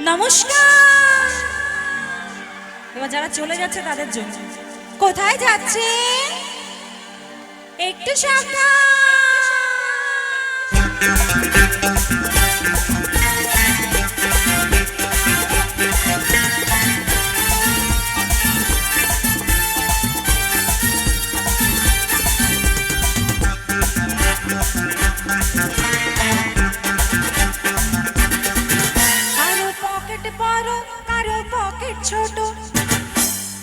নমস্কার। এবার যারা চলে যাচ্ছে তাদের জন্য, কোথায় যাচ্ছে একটু সাবধান। কারো পকেট বড়, কারো পকেট ছোট।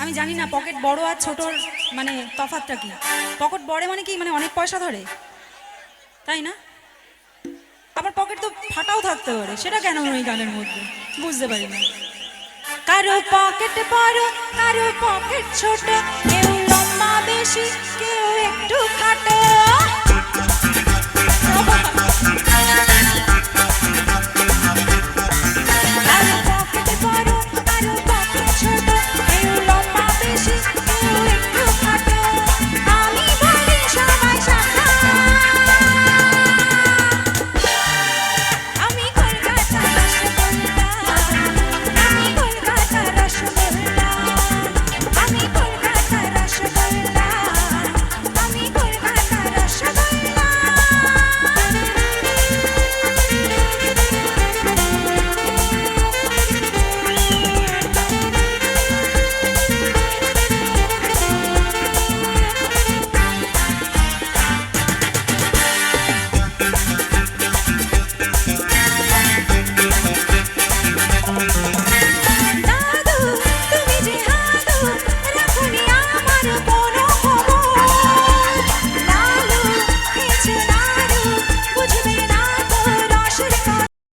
আমি জানি না পকেট বড় আর ছোটর মানে তফাৎটা কি। পকেট বড় মানে কি, মানে অনেক পয়সা ধরে, তাই না? আবার পকেট তো ফাটাও থাকতে পারে, সেটা কেন ওই গানের মধ্যে বুঝতে পারি না। কারো পকেট বড়, কারো পকেট ছোট, কেউ লম্বা বেশি, কেউ একটু খাটো।